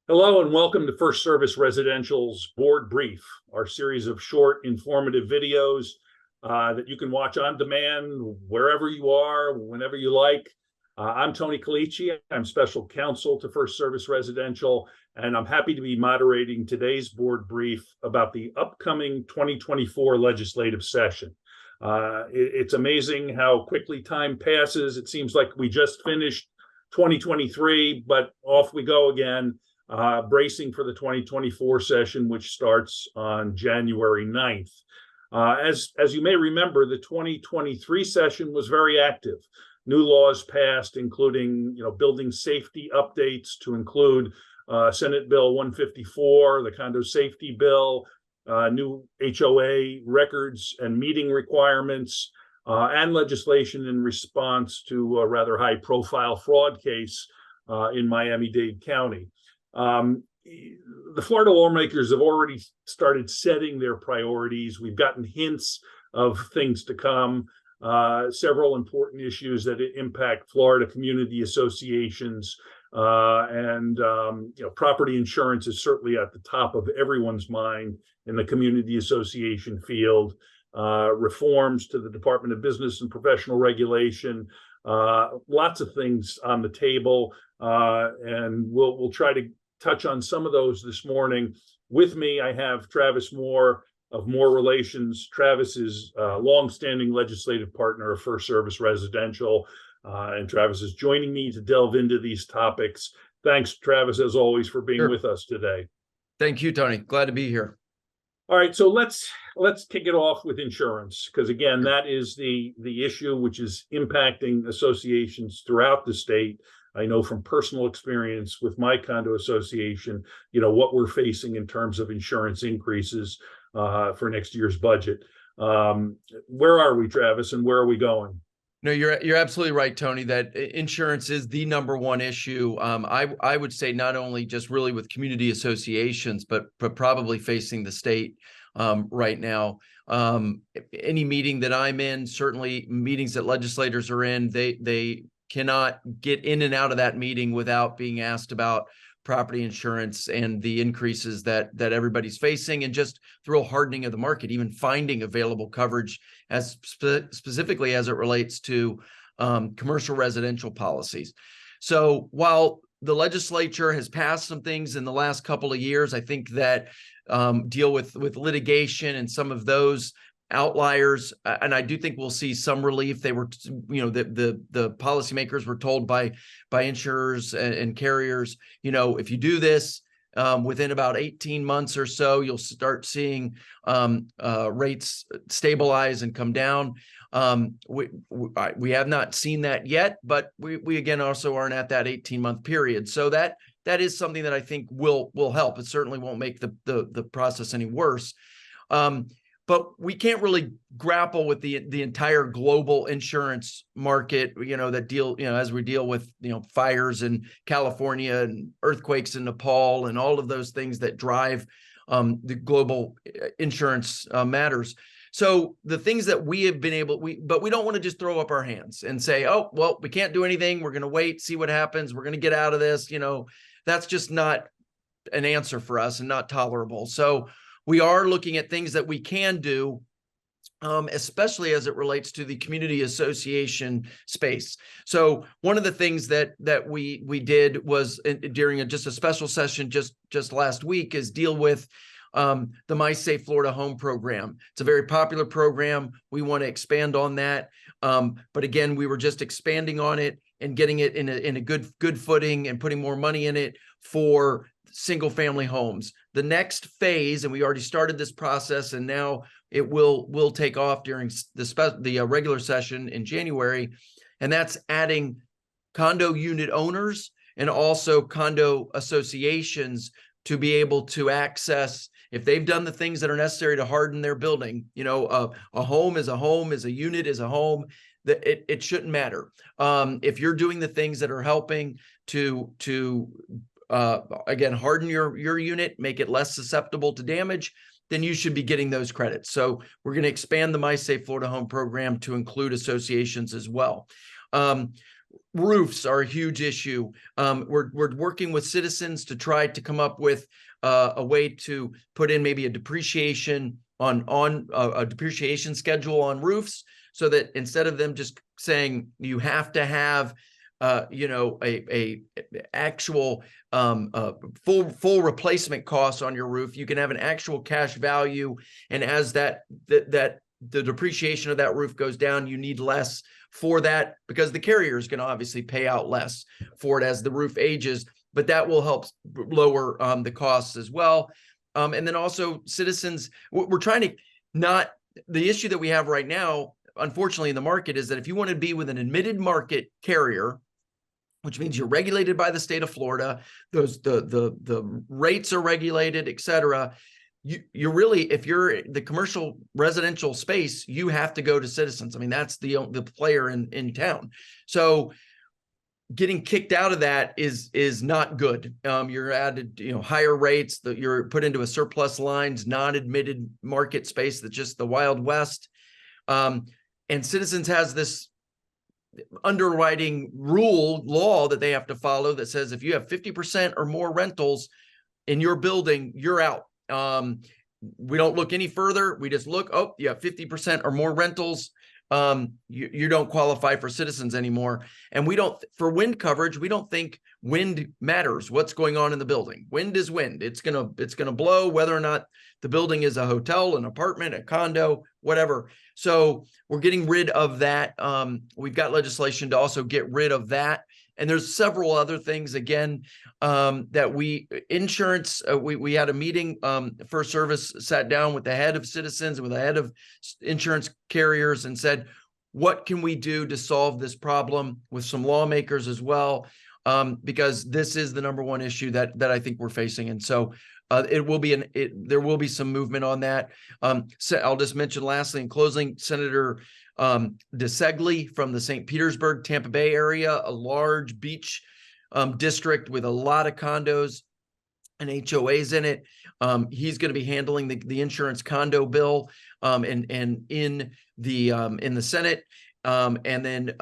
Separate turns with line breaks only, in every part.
Hello and welcome to FirstService Residential's Board Brief, our series of short, informative videos that you can watch on demand wherever you are, whenever you like. I'm Tony Calici. I'm special counsel to FirstService Residential, and I'm happy to be moderating today's board brief about the upcoming 2024 legislative session. It's amazing how quickly time passes. It seems like we just finished 2023, but off we go again. Bracing for the 2024 session, which starts on January 9th. As you may remember, the 2023 session was very active. New laws passed, including building safety updates to include Senate Bill 154, the Condo Safety Bill, new HOA records and meeting requirements, and legislation in response to a rather high-profile fraud case in Miami-Dade County. The Florida lawmakers have already started setting their priorities. We've gotten hints of things to come, several important issues that impact Florida community associations, and property insurance is certainly at the top of everyone's mind in the community association field. Reforms to the Department of Business and Professional Regulation, lots of things on the table, and we'll try to touch on some of those this morning. With me, I have Travis Moore of Moore Relations. Travis is a longstanding legislative partner of FirstService Residential, and Travis is joining me to delve into these topics. Thanks, Travis, as always, for being with us today.
Thank you, Tony. Glad to be here.
All right, so let's kick it off with insurance, because again, that is the issue which is impacting associations throughout the state. I know from personal experience with my condo association, what we're facing in terms of insurance increases for next year's budget. Where are we, Travis, and where are we going?
No, you're absolutely right, Tony, that insurance is the number one issue. I would say not only just really with community associations, but probably facing the state right now. Any meeting that I'm in, certainly meetings that legislators are in, they cannot get in and out of that meeting without being asked about property insurance and the increases that everybody's facing, and just the real hardening of the market, even finding available coverage as specifically as it relates to commercial residential policies. So while the legislature has passed some things in the last couple of years, I think that deal with litigation and some of those outliers, and I do think we'll see some relief. They were, the policymakers were told by insurers and carriers, if you do this within about 18 months or so, you'll start seeing rates stabilize and come down. We have not seen that yet, but we again also aren't at that 18-month period. So that is something that I think will help. It certainly won't make the process any worse. But we can't really grapple with the entire global insurance market, as we deal with, fires in California and earthquakes in Nepal and all of those things that drive the global insurance matters. So the things that we have been but we don't want to just throw up our hands and say, oh, well, we can't do anything. We're going to wait, see what happens. We're going to get out of this. That's just not an answer for us and not tolerable. So we are looking at things that we can do, especially as it relates to the community association space. So one of the things that we did was during just a special session just last week is deal with the My Safe Florida Home program. It's a very popular program. We want to expand on that. But again, we were just expanding on it and getting it in a good footing and putting more money in it for single family homes. The next phase, and we already started this process, and now it will take off during the regular session in January, and that's adding condo unit owners and also condo associations to be able to access, if they've done the things that are necessary to harden their building. A home is a home, a unit is a home. That it shouldn't matter. If you're doing the things that are helping to again, harden your unit, make it less susceptible to damage, then you should be getting those credits. So we're going to expand the My Safe Florida Home program to include associations as well. Roofs are a huge issue. We're working with citizens to try to come up with a way to put in maybe a depreciation on a depreciation schedule on roofs, so that instead of them just saying you have to have a actual full replacement cost on your roof, you can have an actual cash value, and as that the depreciation of that roof goes down, you need less for that, because the carrier is going to obviously pay out less for it as the roof ages, but that will help lower the costs as well. And then also citizens, we're trying to not, the issue that we have right now, unfortunately, in the market is that if you want to be with an admitted market carrier, which means you're regulated by the state of Florida, the rates are regulated, et cetera. You're really, if you're the commercial residential space, you have to go to Citizens. I mean, that's the player in town. So getting kicked out of that is not good. You're added, higher rates, that you're put into a surplus lines, non-admitted market space that's just the Wild West. And Citizens has this underwriting law that they have to follow that says if you have 50% or more rentals in your building, you're out. We don't look any further. We just look, oh, you have 50% or more rentals. You don't qualify for Citizens anymore. And we don't, for wind coverage, we don't think wind matters. What's going on in the building? Wind is wind. It's gonna blow whether or not the building is a hotel, an apartment, a condo, whatever. So we're getting rid of that. We've got legislation to also get rid of that. And there's several other things, again, that insurance, we had a meeting, FirstService sat down with the head of Citizens and with the head of insurance carriers and said, what can we do to solve this problem, with some lawmakers as well? Because this is the number one issue that I think we're facing. And so there will be some movement on that. So I'll just mention lastly, in closing, Senator DeSegli from the St. Petersburg, Tampa Bay area, a large beach district with a lot of condos and HOAs in it. He's going to be handling the insurance condo bill and in the Senate. And then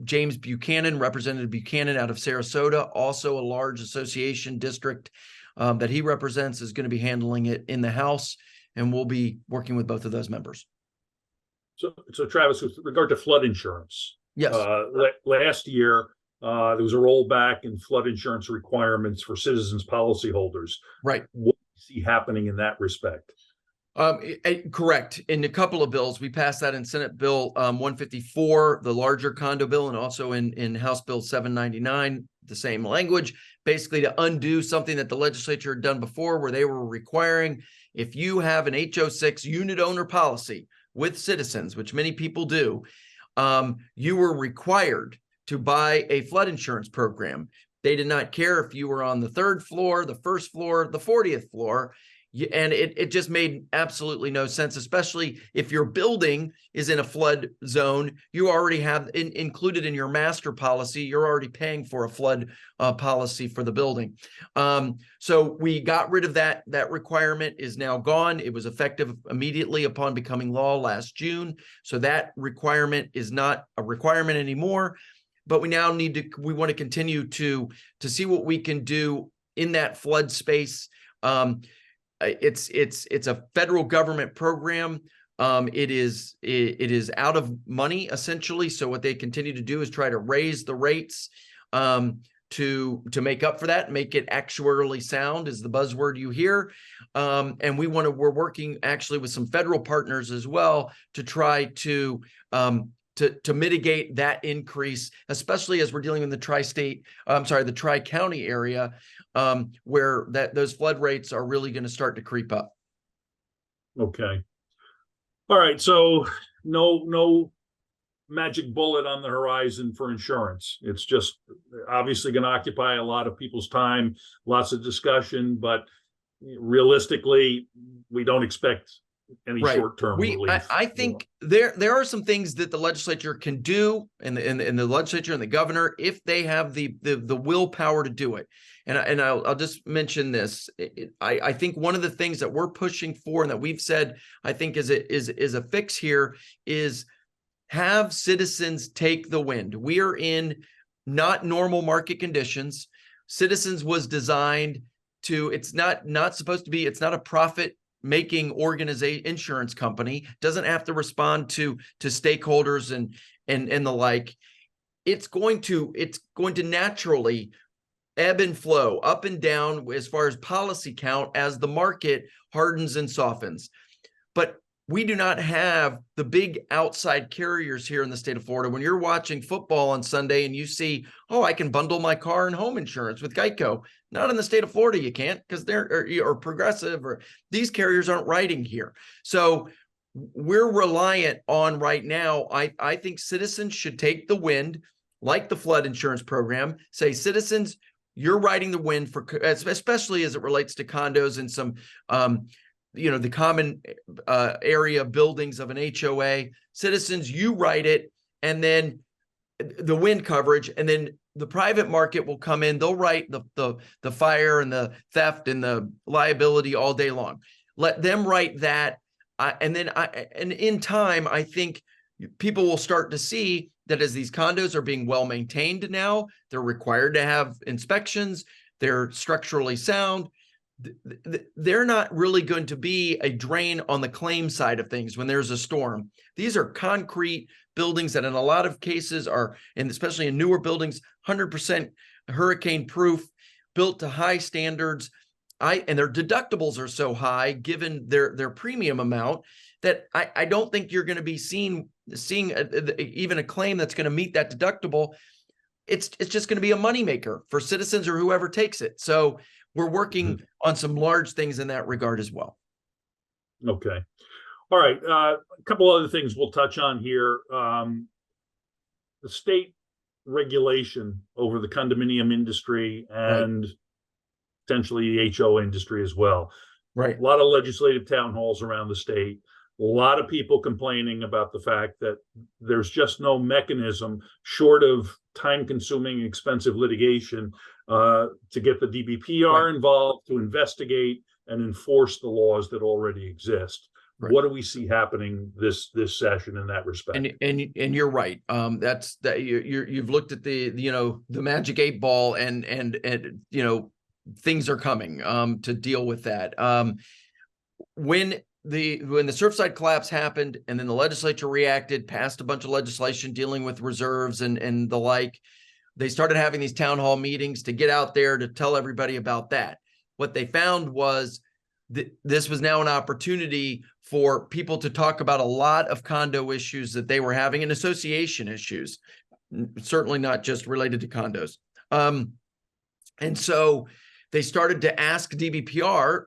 James Buchanan, Representative Buchanan out of Sarasota, also a large association district that he represents, is going to be handling it in the House, and we'll be working with both of those members.
So Travis, with regard to flood insurance,
yes,
last year there was a rollback in flood insurance requirements for Citizens policyholders.
Right.
What do you see happening in that respect?
Correct. In a couple of bills, we passed that in Senate Bill 154, the larger condo bill, and also in House Bill 799, the same language, basically to undo something that the legislature had done before, where they were requiring, if you have an HO6 unit owner policy with Citizens, which many people do, you were required to buy a flood insurance program. They did not care if you were on the 3rd floor, the 1st floor, the 40th floor. And it just made absolutely no sense, especially if your building is in a flood zone. You already have included in your master policy, you're already paying for a flood policy for the building. So we got rid of that. That requirement is now gone. It was effective immediately upon becoming law last June. So that requirement is not a requirement anymore. But we now we want to continue to see what we can do in that flood space. It's a federal government program. It is out of money essentially. So what they continue to do is try to raise the rates to make up for that, make it actuarially sound is the buzzword you hear. And we're working actually with some federal partners as well to try to mitigate that increase, especially as we're dealing in the the Tri-County area, where those flood rates are really going to start to creep up.
Okay. All right. So no magic bullet on the horizon for insurance. It's just obviously going to occupy a lot of people's time, lots of discussion, but realistically, we don't expect any short-term relief.
I think there are some things that the legislature can do, and the legislature and the governor, if they have the willpower to do it. And I'll just mention this. I think one of the things that we're pushing for, and that we've said, I think is a fix here, is have Citizens take the wind. We are in not normal market conditions. Citizens was designed to, it's not supposed to be, it's not a profit making organization, insurance company, doesn't have to respond to stakeholders and the like. It's going to naturally ebb and flow up and down as far as policy count as the market hardens and softens. But we do not have the big outside carriers here in the state of Florida. When you're watching football on Sunday and you see, oh, I can bundle my car and home insurance with Geico. Not in the state of Florida, you can't, because they're or Progressive, or these carriers aren't writing here. So we're reliant on right now. I think citizens should take the wind, like the flood insurance program, say, citizens, you're riding the wind for, especially as it relates to condos and some, the common area buildings of an HOA. Citizens, you write it, and then the wind coverage, and then the private market will come in. They'll write the fire and the theft and the liability all day long. Let them write that, and in time, I think people will start to see that as these condos are being well maintained now, they're required to have inspections, they're structurally sound, they're not really going to be a drain on the claim side of things when there's a storm. These are concrete buildings that in a lot of cases are, and especially in newer buildings, 100% hurricane proof, built to high standards. And their deductibles are so high given their premium amount that I don't think you're going to be seeing even a claim that's going to meet that deductible. It's just going to be a moneymaker for citizens or whoever takes it. So we're working on some large things in that regard as well.
Okay. All right. A couple other things we'll touch on here. The state regulation over the condominium industry and potentially the HO industry as well.
Right.
A lot of legislative town halls around the state. A lot of people complaining about the fact that there's just no mechanism short of time-consuming, expensive litigation to get the DBPR involved, to investigate and enforce the laws that already exist. Right. What do we see happening this session in that respect?
And you're right. That's that you've looked at the magic 8 ball and things are coming to deal with that. When the Surfside collapse happened and then the legislature reacted, passed a bunch of legislation dealing with reserves and the like, they started having these town hall meetings to get out there to tell everybody about that. What they found was this was now an opportunity for people to talk about a lot of condo issues that they were having and association issues, certainly not just related to condos. And so they started to ask DBPR,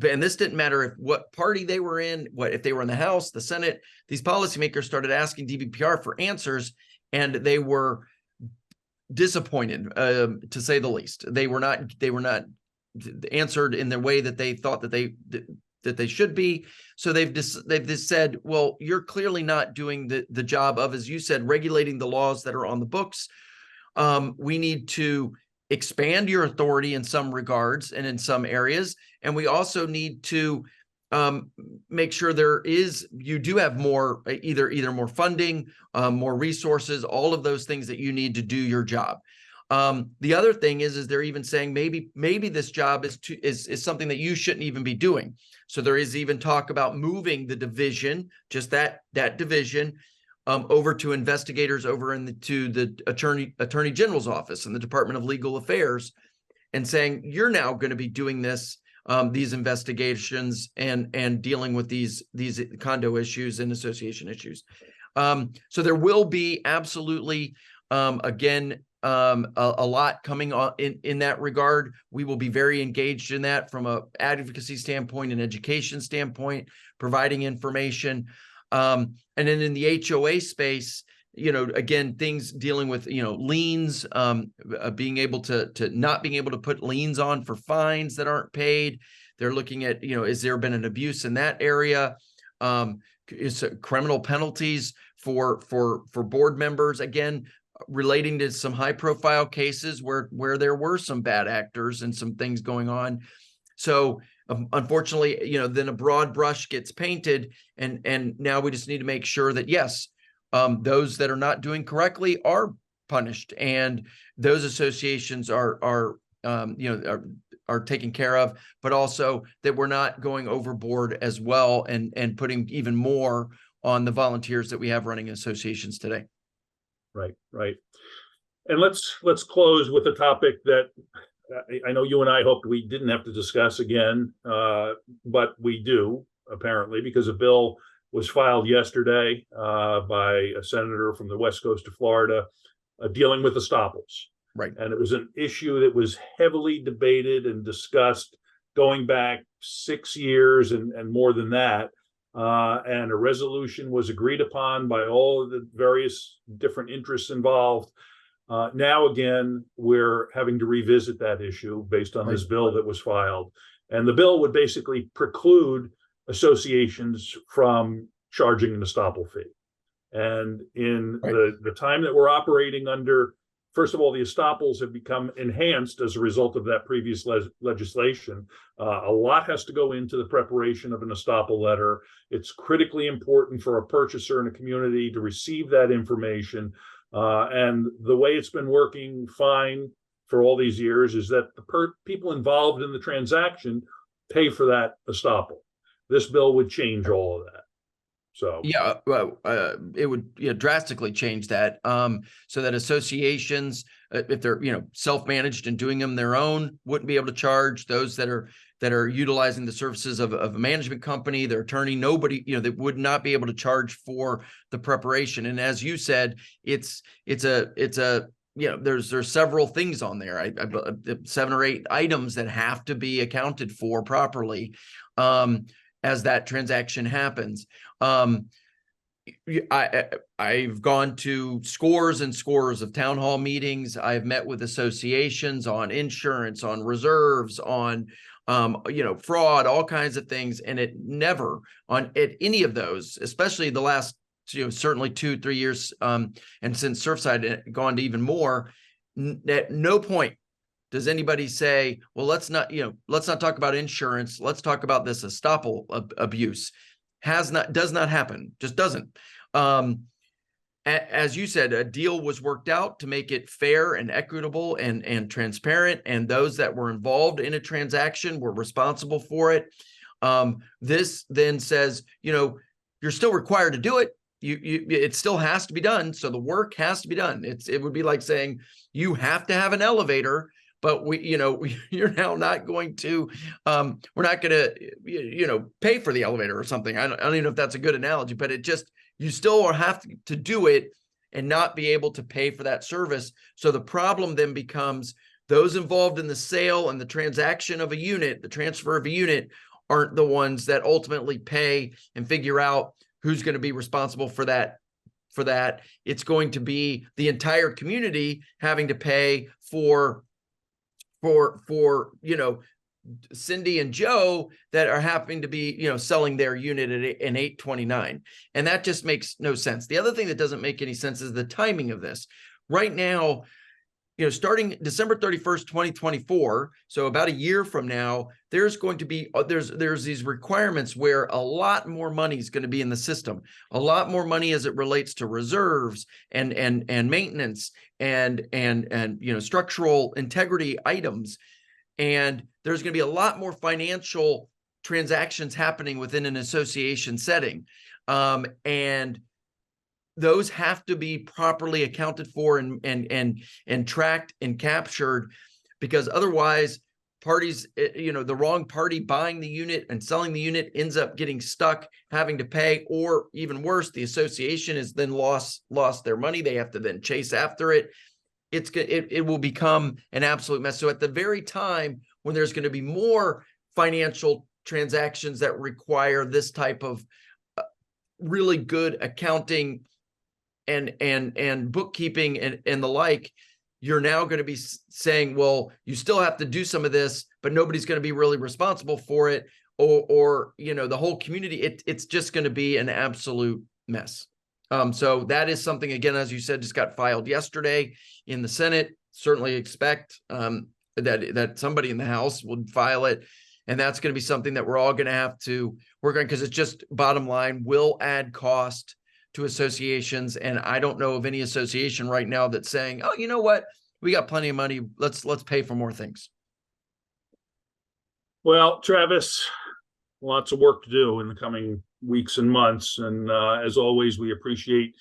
and this didn't matter what party they were in, if they were in the House, the Senate, these policymakers started asking DBPR for answers, and they were disappointed, to say the least. They were not answered in the way that they thought that they should be. So they've just said, well, you're clearly not doing the job of, as you said, regulating the laws that are on the books. We need to expand your authority in some regards and in some areas. And we also need to make sure you do have more, either more funding, more resources, all of those things that you need to do your job. The other thing is they're even saying maybe this job is something that you shouldn't even be doing. So there is even talk about moving the division, just that division, over to investigators over to the Attorney General's office and the Department of Legal Affairs, and saying you're now going to be doing these investigations and dealing with these condo issues and association issues. So there will be absolutely again a lot coming on in that regard. We will be very engaged in that from a advocacy standpoint and education standpoint, providing information. And then in the HOA space, again, things dealing with, liens, being able to not being able to put liens on for fines that aren't paid. They're looking at, has there been an abuse in that area? Is criminal penalties for board members, again, relating to some high profile cases where there were some bad actors and some things going on. So unfortunately, then a broad brush gets painted, and now we just need to make sure that yes, those that are not doing correctly are punished, and those associations are taken care of, but also that we're not going overboard as well and putting even more on the volunteers that we have running associations today.
Right, right. And let's close with a topic that I know you and I hoped we didn't have to discuss again, but we do apparently, because a bill was filed yesterday by a senator from the west coast of Florida dealing with the Stopples.
Right.
And it was an issue that was heavily debated and discussed going back 6 years and more than that. And a resolution was agreed upon by all of the various different interests involved. Now, again, we're having to revisit that issue based on this bill that was filed. And the bill would basically preclude associations from charging an estoppel fee. And in the time that we're operating under, first of all, the estoppels have become enhanced as a result of that previous legislation. A lot has to go into the preparation of an estoppel letter. It's critically important for a purchaser in a community to receive that information. And the way it's been working fine for all these years is that the people involved in the transaction pay for that estoppel. This bill would change all of that. So
yeah, it would drastically change that, so that associations, if they're self-managed and doing them their own, wouldn't be able to charge. Those that are utilizing the services of a management company, their attorney, nobody, they would not be able to charge for the preparation. And as you said, it's a there's several things on there. I 7 or 8 items that have to be accounted for properly as that transaction happens. I've gone to scores and scores of town hall meetings. I've met with associations on insurance, on reserves, on fraud, all kinds of things, and it never at any of those, especially the last certainly 2-3 years, and since Surfside gone to even more, at no point does anybody say, well, let's not talk about insurance, let's talk about this estoppel abuse. Does not happen, just doesn't. As you said, a deal was worked out to make it fair and equitable and transparent, and those that were involved in a transaction were responsible for it. This then says, you're still required to do it. It still has to be done. So the work has to be done. It would be like saying you have to have an elevator, but you're now not going to, we're not going to, pay for the elevator or something. I don't even know if that's a good analogy, but you still have to do it and not be able to pay for that service. So the problem then becomes those involved in the sale and the transaction of a unit, the transfer of a unit, aren't the ones that ultimately pay and figure out who's going to be responsible for that. It's going to be the entire community having to pay for Cindy and Joe that are happening to be, selling their unit at an 829. And that just makes no sense. The other thing that doesn't make any sense is the timing of this. Right now, starting December 31st, 2024, so about a year from now, there's going to be, there's these requirements where a lot more money is going to be in the system, a lot more money as it relates to reserves and maintenance and structural integrity items. And there's going to be a lot more financial transactions happening within an association setting. And those have to be properly accounted for and tracked and captured, because otherwise parties, the wrong party buying the unit and selling the unit ends up getting stuck having to pay, or even worse, the association has then lost their money. They have to then chase after it. It will become an absolute mess. So at the very time when there's going to be more financial transactions that require this type of really good accounting and bookkeeping and the like, you're now going to be saying, well, you still have to do some of this, but nobody's going to be really responsible for it, or the whole community. It's just going to be an absolute mess. So that is something, again, as you said, just got filed yesterday in the Senate. Certainly expect that somebody in the House would file it, and that's going to be something that we're all going to have to work on, because it's just, bottom line, will add cost to associations. And I don't know of any association right now that's saying, oh, you know what? We got plenty of money. Let's pay for more things.
Well, Travis, lots of work to do in the coming weeks and months. And as always, we appreciate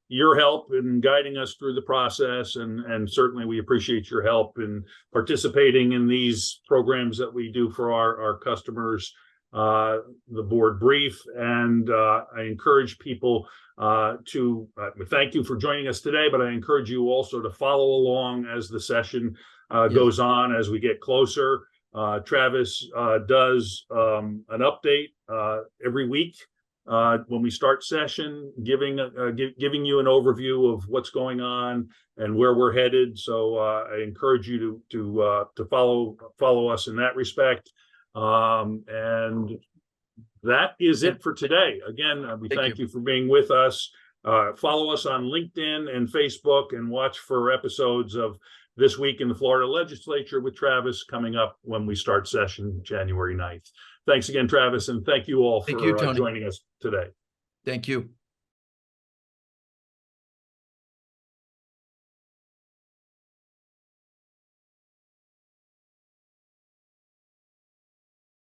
your help in guiding us through the process. And certainly we appreciate your help in participating in these programs that we do for our customers, the board brief. And I encourage people to thank you for joining us today, but I encourage you also to follow along as the session goes on, as we get closer. Travis does an update every week when we start session, giving you an overview of what's going on and where we're headed. So I encourage you to follow us in that respect. And that is it for today. Again, we thank you for being with us. Follow us on LinkedIn and Facebook, and watch for episodes of This Week in the Florida Legislature with Travis coming up when we start session January 9th. Thanks again, Travis, and thank you all for joining us today.
Thank you.